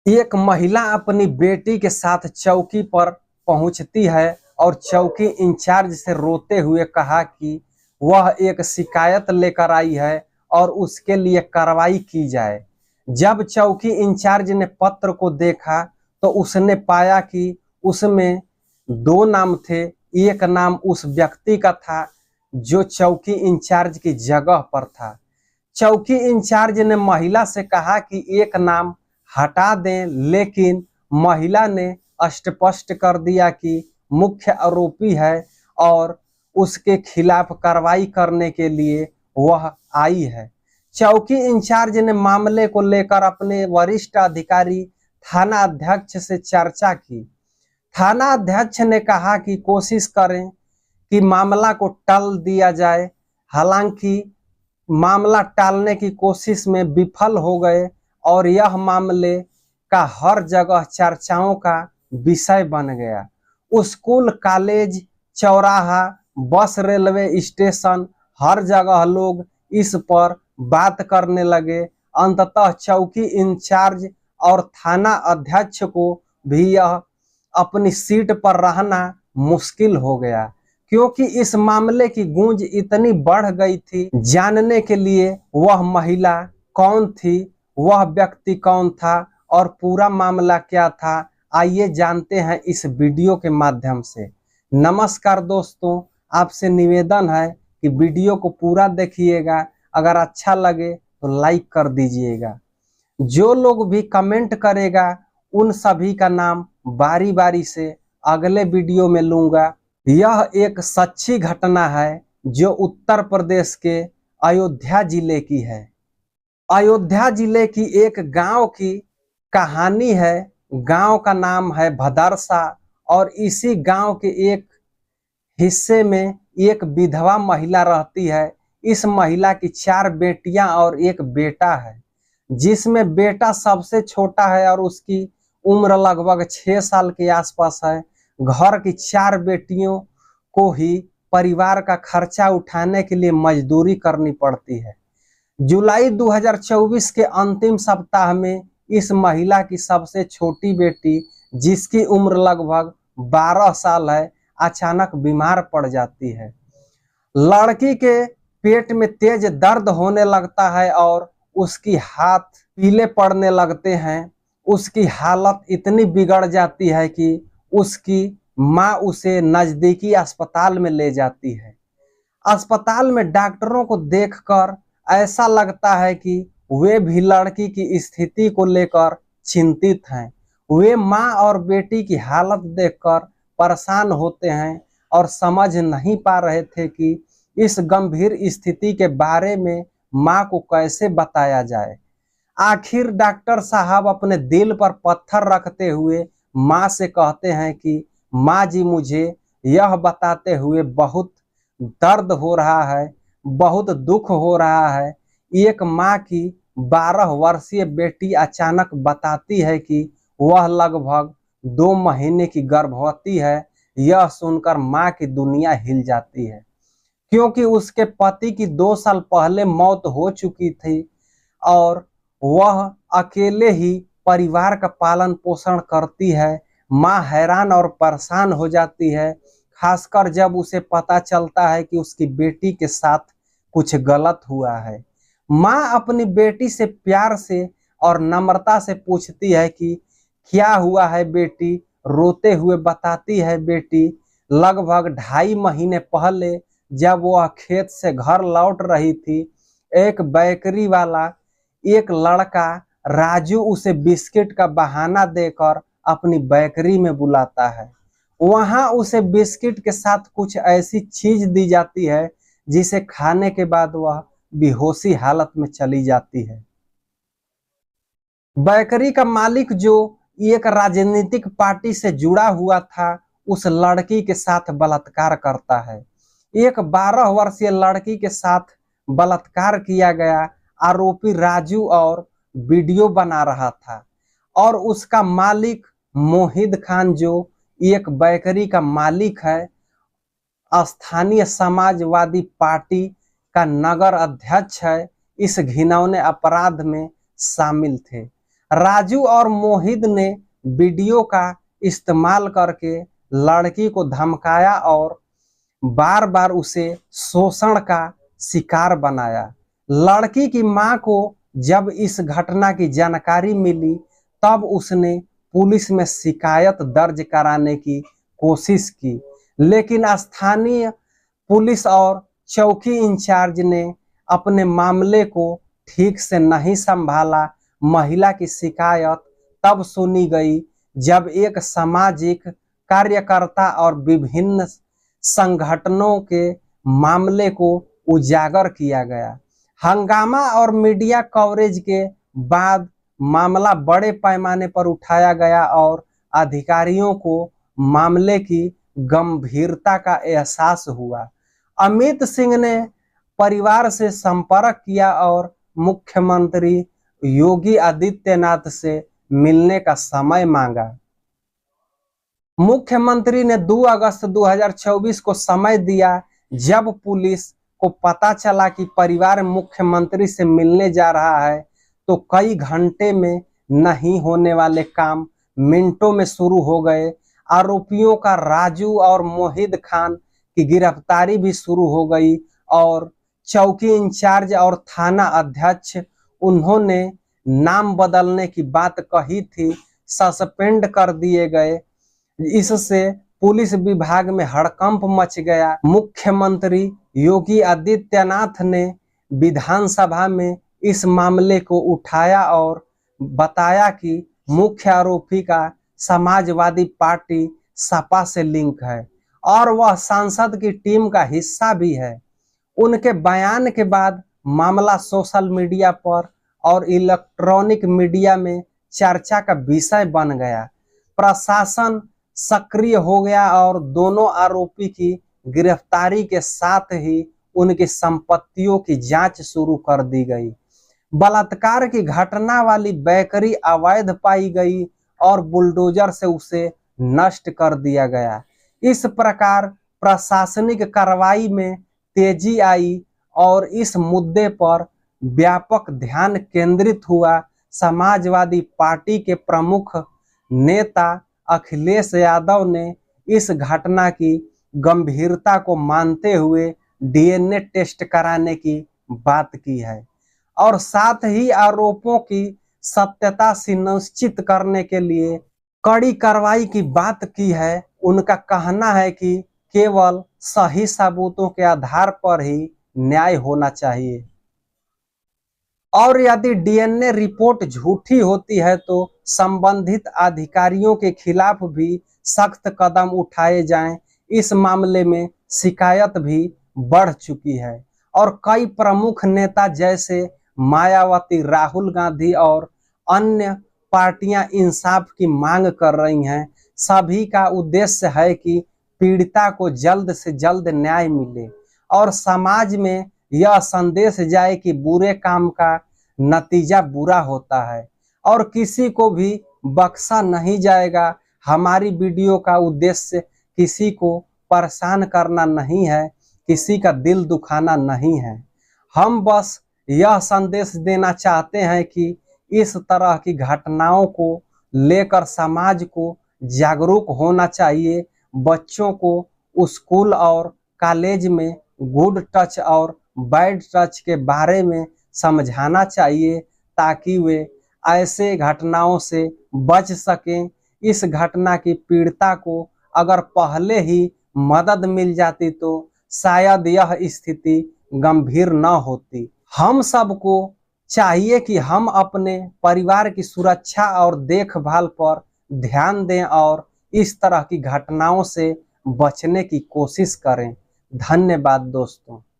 एक महिला अपनी बेटी के साथ चौकी पर पहुंचती है और चौकी इंचार्ज से रोते हुए कहा कि वह एक शिकायत लेकर आई है और उसके लिए कार्रवाई की जाए। जब चौकी इंचार्ज ने पत्र को देखा तो उसने पाया कि उसमें दो नाम थे। एक नाम उस व्यक्ति का था जो चौकी इंचार्ज की जगह पर था। चौकी इंचार्ज ने महिला से कहा कि एक नाम हटा दें, लेकिन महिला ने स्पष्ट कर दिया कि मुख्य आरोपी है और उसके खिलाफ कार्रवाई करने के लिए वह आई है। चौकी इंचार्ज ने मामले को लेकर अपने वरिष्ठ अधिकारी थाना अध्यक्ष से चर्चा की। थाना अध्यक्ष ने कहा कि कोशिश करें कि मामला को टल दिया जाए। हालांकि मामला टालने की कोशिश में विफल हो गए और यह मामले का हर जगह चर्चाओं का विषय बन गया। स्कूल, कॉलेज, चौराहा, बस, रेलवे स्टेशन, हर जगह लोग इस पर बात करने लगे। अंततः चौकी इंचार्ज और थाना अध्यक्ष को भी यह अपनी सीट पर रहना मुश्किल हो गया, क्योंकि इस मामले की गूंज इतनी बढ़ गई थी। जानने के लिए वह महिला कौन थी, वह व्यक्ति कौन था और पूरा मामला क्या था, आइए जानते हैं इस वीडियो के माध्यम से। नमस्कार दोस्तों, आपसे निवेदन है कि वीडियो को पूरा देखिएगा। अगर अच्छा लगे तो लाइक कर दीजिएगा। जो लोग भी कमेंट करेगा उन सभी का नाम बारी बारी से अगले वीडियो में लूंगा। यह एक सच्ची घटना है जो उत्तर प्रदेश के अयोध्या जिले की है। अयोध्या जिले की एक गांव की कहानी है। गांव का नाम है भदरसा और इसी गांव के एक हिस्से में एक विधवा महिला रहती है। इस महिला की 4 बेटियां और एक बेटा है, जिसमें बेटा सबसे छोटा है और उसकी उम्र लगभग 6 साल के आसपास है। घर की 4 बेटियों को ही परिवार का खर्चा उठाने के लिए मजदूरी करनी पड़ती है। जुलाई 2024 के अंतिम सप्ताह में इस महिला की सबसे छोटी बेटी, जिसकी उम्र लगभग 12 साल है, अचानक बीमार पड़ जाती है। लड़की के पेट में तेज दर्द होने लगता है और उसकी हाथ पीले पड़ने लगते हैं। उसकी हालत इतनी बिगड़ जाती है कि उसकी माँ उसे नजदीकी अस्पताल में ले जाती है। अस्पताल में डॉक्टरों को देखकर ऐसा लगता है कि वे भी लड़की की स्थिति को लेकर चिंतित हैं। वे माँ और बेटी की हालत देखकर परेशान होते हैं और समझ नहीं पा रहे थे कि इस गंभीर स्थिति के बारे में माँ को कैसे बताया जाए। आखिर डॉक्टर साहब अपने दिल पर पत्थर रखते हुए माँ से कहते हैं कि माँ जी, मुझे यह बताते हुए बहुत दर्द हो रहा है, बहुत दुख हो रहा है। एक माँ की 12 वर्षीय बेटी अचानक बताती है कि वह लगभग 2 महीने की गर्भवती है। यह सुनकर माँ की दुनिया हिल जाती है, क्योंकि उसके पति की 2 साल पहले मौत हो चुकी थी और वह अकेले ही परिवार का पालन पोषण करती है। माँ हैरान और परेशान हो जाती है, खासकर जब उसे पता चलता है कि उसकी बेटी के साथ कुछ गलत हुआ है। माँ अपनी बेटी से प्यार से और नम्रता से पूछती है कि क्या हुआ है बेटी। रोते हुए बताती है बेटी, लगभग 2.5 महीने पहले जब वह खेत से घर लौट रही थी, एक बेकरी वाला, एक लड़का राजू, उसे बिस्किट का बहाना देकर अपनी बेकरी में बुलाता है। वहां उसे बिस्किट के साथ कुछ ऐसी चीज दी जाती है जिसे खाने के बाद वह बेहोशी हालत में चली जाती है। बेकरी का मालिक, जो एक राजनीतिक पार्टी से जुड़ा हुआ था, उस लड़की के साथ बलात्कार करता है। एक 12 वर्षीय लड़की के साथ बलात्कार किया गया आरोपी राजू और वीडियो बना रहा था और उसका मालिक मोहिद खान, जो एक बेकरी का मालिक है, स्थानीय समाजवादी पार्टी का नगर अध्यक्ष है, इस घिनौने अपराध में शामिल थे। राजू और मोहित ने वीडियो का इस्तेमाल करके लड़की को धमकाया और बार बार उसे शोषण का शिकार बनाया। लड़की की मां को जब इस घटना की जानकारी मिली तब उसने पुलिस में शिकायत दर्ज कराने की कोशिश की, लेकिन स्थानीय पुलिस और चौकी इंचार्ज ने अपने मामले को ठीक से नहीं संभाला। महिला की शिकायत तब सुनी गई जब एक सामाजिक कार्यकर्ता और विभिन्न संगठनों के मामले को उजागर किया गया। हंगामा और मीडिया कवरेज के बाद मामला बड़े पैमाने पर उठाया गया और अधिकारियों को मामले की गंभीरता का एहसास हुआ। अमित सिंह ने परिवार से संपर्क किया और मुख्यमंत्री योगी आदित्यनाथ से मिलने का समय मांगा। मुख्यमंत्री ने 2 अगस्त 2024 को समय दिया। जब पुलिस को पता चला कि परिवार मुख्यमंत्री से मिलने जा रहा है तो कई घंटे में नहीं होने वाले काम मिनटों में शुरू हो गए। आरोपियों का राजू और मोहित खान की गिरफ्तारी भी शुरू हो गई और चौकी इंचार्ज और थाना अध्यक्ष उन्होंने नाम बदलने की बात कही थी, सस्पेंड कर दिए गए। इससे पुलिस विभाग में हड़कंप मच गया। मुख्यमंत्री योगी आदित्यनाथ ने विधानसभा में इस मामले को उठाया और बताया कि मुख्य आरोपी का समाजवादी पार्टी सपा से लिंक है और वह सांसद की टीम का हिस्सा भी है। उनके बयान के बाद मामला सोशल मीडिया पर और इलेक्ट्रॉनिक मीडिया में चर्चा का विषय बन गया। प्रशासन सक्रिय हो गया और दोनों आरोपी की गिरफ्तारी के साथ ही उनकी संपत्तियों की जांच शुरू कर दी गई। बलात्कार की घटना वाली बेकरी अवैध पाई गई और बुलडोजर से उसे नष्ट कर दिया गया। इस प्रकार प्रशासनिक कार्रवाई में तेजी आई और इस मुद्दे पर व्यापक ध्यान केंद्रित हुआ। समाजवादी पार्टी के प्रमुख नेता अखिलेश यादव ने इस घटना की गंभीरता को मानते हुए डीएनए टेस्ट कराने की बात की है और साथ ही आरोपों की सत्यता सुनिश्चित करने के लिए कड़ी कार्रवाई की बात की है। उनका कहना है कि केवल सही सबूतों के आधार पर ही न्याय होना चाहिए और यदि डीएनए रिपोर्ट झूठी होती है तो संबंधित अधिकारियों के खिलाफ भी सख्त कदम उठाए जाएं। इस मामले में शिकायत भी बढ़ चुकी है और कई प्रमुख नेता जैसे मायावती, राहुल गांधी और अन्य पार्टियां इंसाफ की मांग कर रही हैं। सभी का उद्देश्य है कि पीड़िता को जल्द से जल्द न्याय मिले और समाज में यह संदेश जाए कि बुरे काम का नतीजा बुरा होता है और किसी को भी बख्शा नहीं जाएगा। हमारी वीडियो का उद्देश्य किसी को परेशान करना नहीं है, किसी का दिल दुखाना नहीं है। हम बस यह संदेश देना चाहते हैं कि इस तरह की घटनाओं को लेकर समाज को जागरूक होना चाहिए। बच्चों को स्कूल और कॉलेज में गुड टच और बैड टच के बारे में समझाना चाहिए ताकि वे ऐसे घटनाओं से बच सकें। इस घटना की पीड़िता को अगर पहले ही मदद मिल जाती तो शायद यह स्थिति गंभीर न होती। हम सबको चाहिए कि हम अपने परिवार की सुरक्षा और देखभाल पर ध्यान दें और इस तरह की घटनाओं से बचने की कोशिश करें। धन्यवाद दोस्तों।